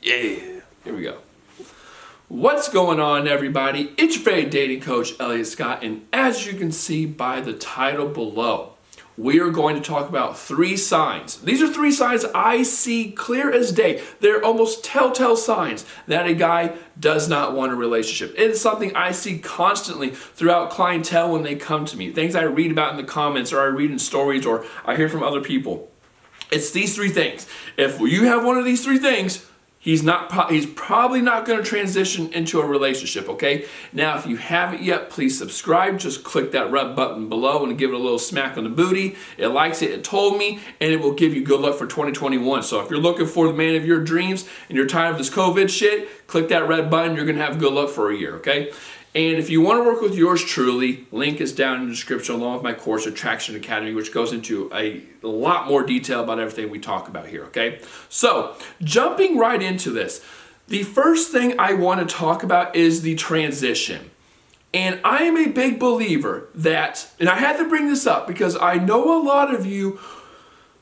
Yeah, here we go. What's going on, everybody? It's your favorite dating coach, Elliot Scott, and as you can see by the title below, we are going to talk about 3 signs. These are 3 signs I see clear as day. They're almost telltale signs that a guy does not want a relationship. It is something I see constantly throughout clientele when they come to me. Things I read about in the comments, or I read in stories, or I hear from other people. It's these 3 things. If you have one of these 3 things, he's probably not going to transition into a relationship, okay? Now, if you haven't yet, please subscribe. Just click that red button below and give it a little smack on the booty. It likes it, it told me, and it will give you good luck for 2021. So if you're looking for the man of your dreams and you're tired of this COVID shit, click that red button. You're going to have good luck for a year, okay? And if you want to work with yours truly, link is down in the description along with my course, Attraction Academy, which goes into a lot more detail about everything we talk about here, okay? So, jumping right into this, the first thing I want to talk about is the transition. And I am a big believer that, and I had to bring this up because I know a lot of you,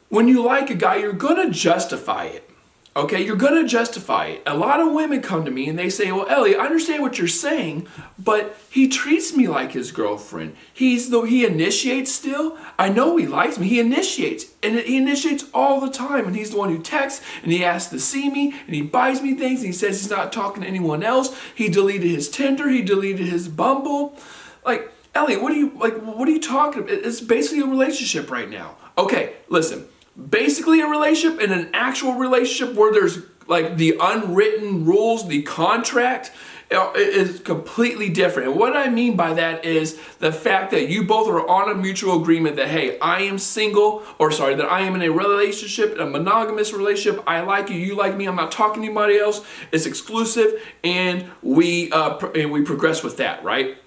when you like a guy, you're going to justify it. Okay, you're going to justify it. A lot of women come to me and they say, well, Ellie, I understand what you're saying, but he treats me like his girlfriend. He initiates still. I know he likes me. He initiates. And he initiates all the time. And he's the one who texts and he asks to see me and he buys me things and he says he's not talking to anyone else. He deleted his Tinder. He deleted his Bumble. Like, Ellie, what are you talking about? It's basically a relationship right now. Okay, listen. Basically a relationship and an actual relationship where there's like the unwritten rules, the contract is completely different. And what I mean by that is the fact that you both are on a mutual agreement that, hey, I am single, that I am in a relationship, a monogamous relationship. I like you, you like me. I'm not talking to anybody else. It's exclusive, and we progress with that, right?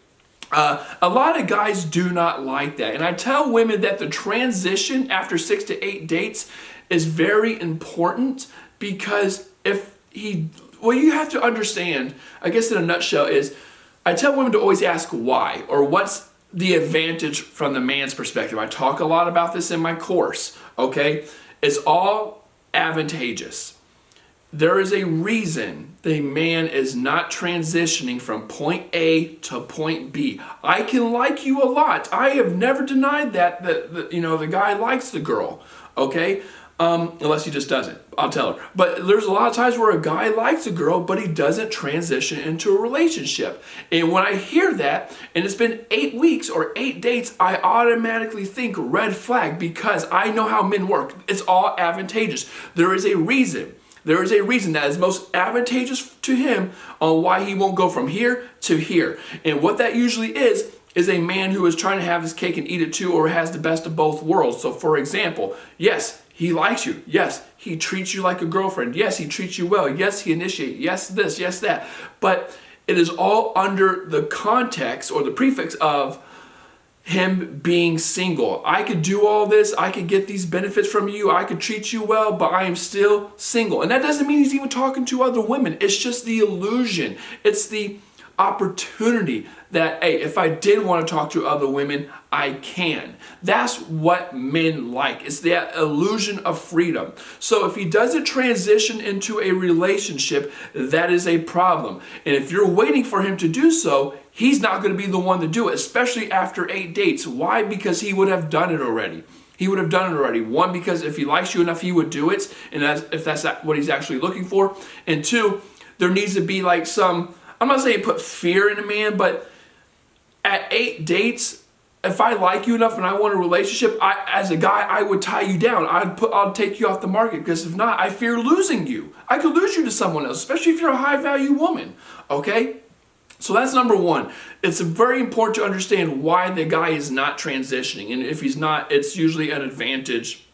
A lot of guys do not like that. And I tell women that the transition after 6 to 8 dates is very important because what you have to understand, I guess in a nutshell, is I tell women to always ask why, or what's the advantage from the man's perspective. I talk a lot about this in my course, okay? It's all advantageous. There is a reason the man is not transitioning from point A to point B. I can like you a lot. I have never denied that the guy likes the girl, okay? Unless he just doesn't. I'll tell her. But there's a lot of times where a guy likes a girl, but he doesn't transition into a relationship. And when I hear that, and it's been 8 weeks or 8 dates, I automatically think red flag because I know how men work. It's all advantageous. There is a reason. There is a reason that is most advantageous to him on why he won't go from here to here. And what that usually is a man who is trying to have his cake and eat it too, or has the best of both worlds. So for example, yes, he likes you. Yes, he treats you like a girlfriend. Yes, he treats you well. Yes, he initiates. Yes, this, yes, that. But it is all under the context or the prefix of him being single. I could do all this, I could get these benefits from you, I could treat you well, but I am still single. And that doesn't mean he's even talking to other women. It's just the illusion. It's the opportunity that, hey, if I did want to talk to other women, I can. That's what men like. It's that illusion of freedom. So if he doesn't transition into a relationship, that is a problem. And if you're waiting for him to do so, he's not going to be the one to do it, especially after 8 dates. Why? Because he would have done it already. He would have done it already. 1, because if he likes you enough, he would do it, and if that's what he's actually looking for. And 2, there needs to be like some, I'm not saying put fear in a man, but at 8 dates, if I like you enough and I want a relationship, as a guy, I would tie you down. I'll take you off the market, because if not, I fear losing you. I could lose you to someone else, especially if you're a high-value woman, okay? So that's number 1. It's very important to understand why the guy is not transitioning. And if he's not, it's usually an advantage,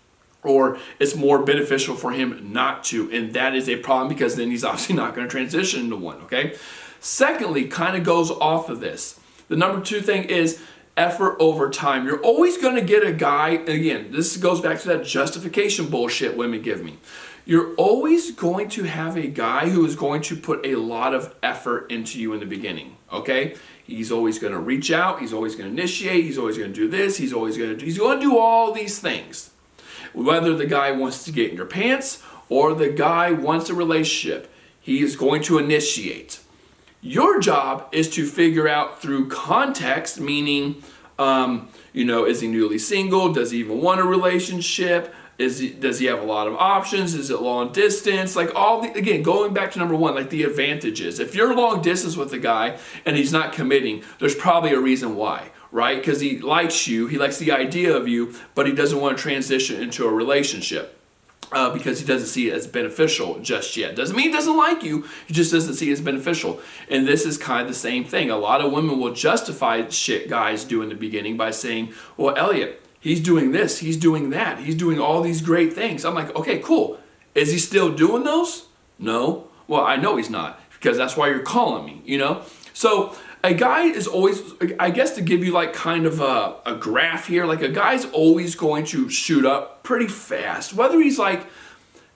or it's more beneficial for him not to. And that is a problem, because then he's obviously not going to transition into one, okay? Secondly, kind of goes off of this. The number 2 thing is effort over time. You're always going to get a guy, and again, this goes back to that justification bullshit women give me. You're always going to have a guy who is going to put a lot of effort into you in the beginning, okay? He's always going to reach out. He's always going to initiate. He's always going to do this. He's going to do all these things. Whether the guy wants to get in your pants or the guy wants a relationship, He is going to initiate. Your job is to figure out through context, meaning, is he newly single? Does he even want a relationship? Does he have a lot of options? Is it long distance? Like again, going back to number one, like the advantages. If you're long distance with a guy and he's not committing, there's probably a reason why, right? Because he likes you, he likes the idea of you, but he doesn't want to transition into a relationship. Because he doesn't see it as beneficial just yet. Doesn't mean he doesn't like you, he just doesn't see it as beneficial. And this is kind of the same thing. A lot of women will justify shit guys do in the beginning by saying, well, Elliot, he's doing this, he's doing that, he's doing all these great things. I'm like, okay, cool. Is he still doing those? No. Well, I know he's not, because that's why you're calling me, So a guy is always, I guess to give you like kind of a graph here, like a guy's always going to shoot up pretty fast. Whether he's like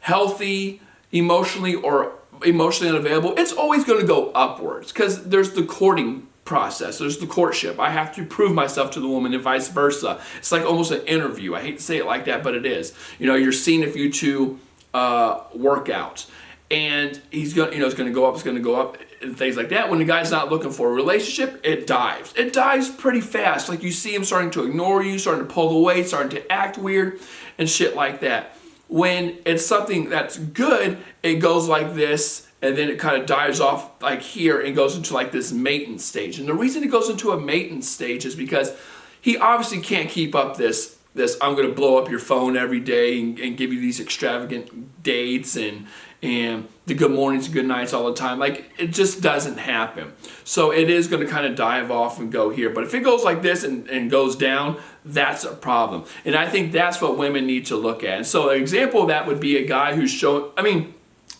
healthy emotionally or emotionally unavailable, it's always going to go upwards because there's the courting process. There's the courtship. I have to prove myself to the woman and vice versa. It's like almost an interview. I hate to say it like that, but it is. You're seeing if you two work out. And he's going, it's going to go up, it's going to go up, and things like that. When the guy's not looking for a relationship, it dives. It dives pretty fast. Like you see him starting to ignore you, starting to pull away, starting to act weird, and shit like that. When it's something that's good, it goes like this, and then it kind of dives off like here and goes into like this maintenance stage. And the reason it goes into a maintenance stage is because he obviously can't keep up this I'm going to blow up your phone every day and give you these extravagant dates and the good mornings and good nights all the time. Like, it just doesn't happen. So it is going to kind of dive off and go here. But if it goes like this and goes down, that's a problem. And I think that's what women need to look at. And so an example of that would be a guy who's showing,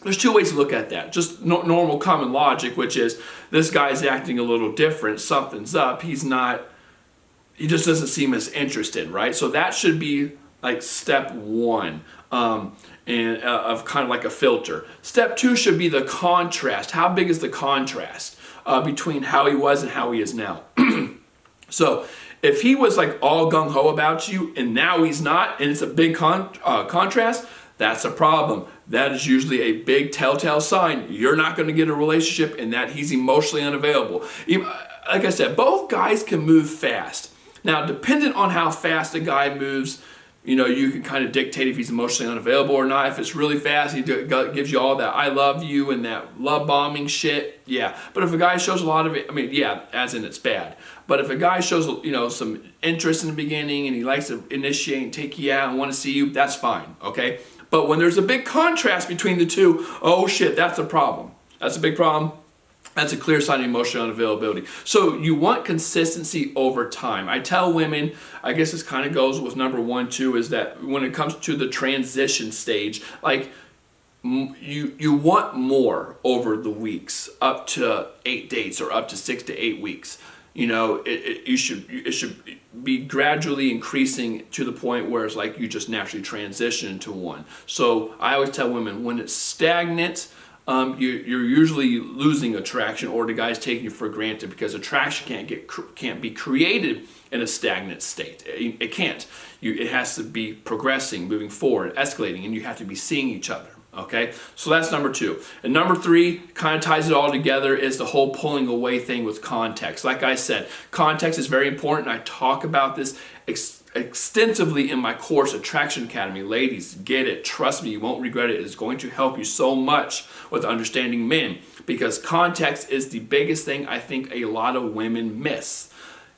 there's two ways to look at that. Just normal common logic, which is this guy's acting a little different. Something's up. He just doesn't seem as interested, right? So that should be like step one of kind of like a filter. Step two should be the contrast. How big is the contrast between how he was and how he is now? So if he was like all gung-ho about you and now he's not, and it's a big contrast, that's a problem. That is usually a big telltale sign you're not going to get a relationship and that he's emotionally unavailable. Like I said, both guys can move fast. Now, dependent on how fast a guy moves, you can kind of dictate if he's emotionally unavailable or not. If it's really fast, he gives you all that I love you and that love bombing shit, yeah. But if a guy shows a lot of it, as in it's bad. But if a guy shows, some interest in the beginning and he likes to initiate and take you out and want to see you, that's fine, okay? But when there's a big contrast between the two, oh shit, that's a problem. That's a big problem. That's a clear sign of emotional unavailability. So you want consistency over time. I tell women, I guess this kind of goes with number one too, is that when it comes to the transition stage, like you want more over the weeks, up to 8 dates or up to 6 to 8 weeks. It should be gradually increasing to the point where it's like you just naturally transition into one. So I always tell women when it's stagnant, you're usually losing attraction, or the guy's taking you for granted, because attraction can't be created in a stagnant state. It can't. It has to be progressing, moving forward, escalating, and you have to be seeing each other. Okay, so that's number two. And number three, kind of ties it all together, is the whole pulling away thing with context. Like I said, context is very important. I talk about this extensively in my course, Attraction Academy. Ladies, get it. Trust me, you won't regret it. It's going to help you so much with understanding men, because context is the biggest thing I think a lot of women miss.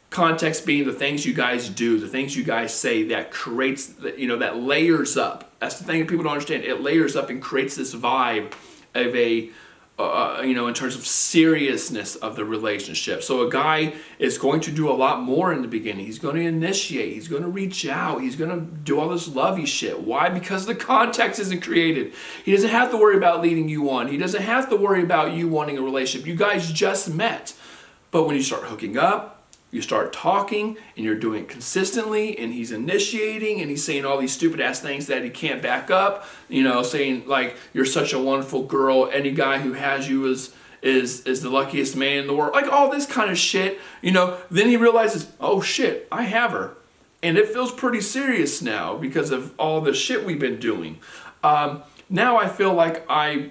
Context being the things you guys do, the things you guys say that creates, that layers up. That's the thing that people don't understand. It layers up and creates this vibe of in terms of seriousness of the relationship. So a guy is going to do a lot more in the beginning. He's going to initiate. He's going to reach out. He's going to do all this lovey shit. Why? Because the context isn't created. He doesn't have to worry about leading you on. He doesn't have to worry about you wanting a relationship. You guys just met. But when you start hooking up, you start talking, and you're doing it consistently, and he's initiating, and he's saying all these stupid ass things that he can't back up, saying like, you're such a wonderful girl, any guy who has you is the luckiest man in the world, like all this kind of shit, then he realizes, oh shit, I have her. And it feels pretty serious now because of all the shit we've been doing. Now I feel like I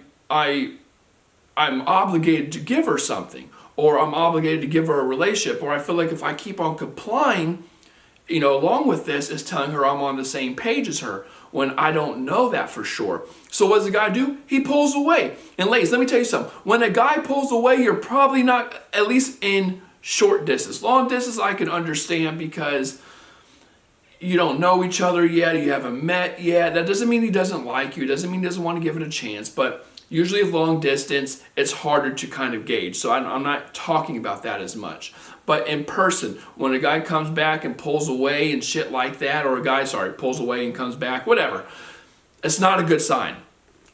I'm obligated to give her something, or I'm obligated to give her a relationship, or I feel like if I keep on complying, along with this, is telling her I'm on the same page as her, when I don't know that for sure. So what does the guy do? He pulls away. And ladies, let me tell you something. When a guy pulls away, you're probably not, at least in short distance. Long distance, I can understand because you don't know each other yet, you haven't met yet. That doesn't mean he doesn't like you, it doesn't mean he doesn't want to give it a chance, but usually with long distance, it's harder to kind of gauge. So I'm not talking about that as much. But in person, when a guy comes back and pulls away and shit like that, or a guy, pulls away and comes back, whatever, it's not a good sign.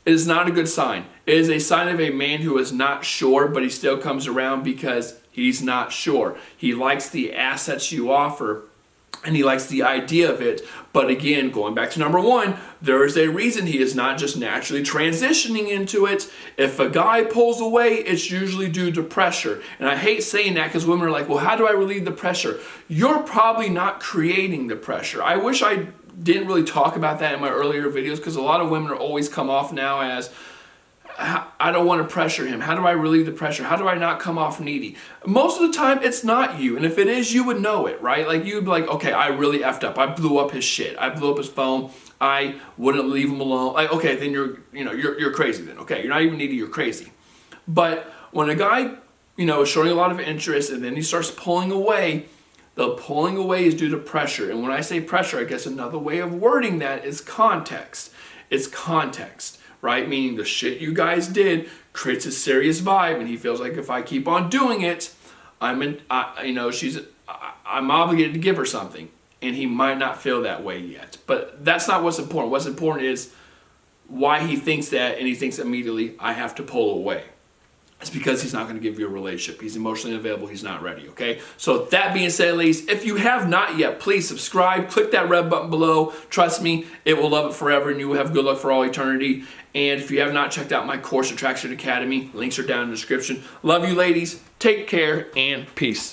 It is not a good sign. It is a sign of a man who is not sure, but he still comes around because he's not sure. He likes the assets you offer, and he likes the idea of it. But again, going back to number one, there is a reason he is not just naturally transitioning into it. If a guy pulls away, it's usually due to pressure. And I hate saying that because women are like, well, how do I relieve the pressure? You're probably not creating the pressure. I wish I didn't really talk about that in my earlier videos, because a lot of women are always come off now as, I don't want to pressure him. How do I relieve the pressure? How do I not come off needy? Most of the time, it's not you. And if it is, you would know it, right? Like, you'd be like, okay, I really effed up. I blew up his shit. I blew up his phone. I wouldn't leave him alone. Like, okay, then you're crazy then. Okay, you're not even needy, you're crazy. But when a guy, is showing a lot of interest and then he starts pulling away, the pulling away is due to pressure. And when I say pressure, I guess another way of wording that is context. It's context. Right? Meaning the shit you guys did creates a serious vibe, and he feels like if I keep on doing it, I'm obligated to give her something, and he might not feel that way yet. But that's not what's important. What's important is why he thinks that, and he thinks immediately, I have to pull away. It's because he's not going to give you a relationship. He's emotionally unavailable. He's not ready, okay? So that being said, ladies, if you have not yet, please subscribe. Click that red button below. Trust me, it will love it forever, and you will have good luck for all eternity. And if you have not checked out my course, Attraction Academy, links are down in the description. Love you, ladies. Take care, and peace.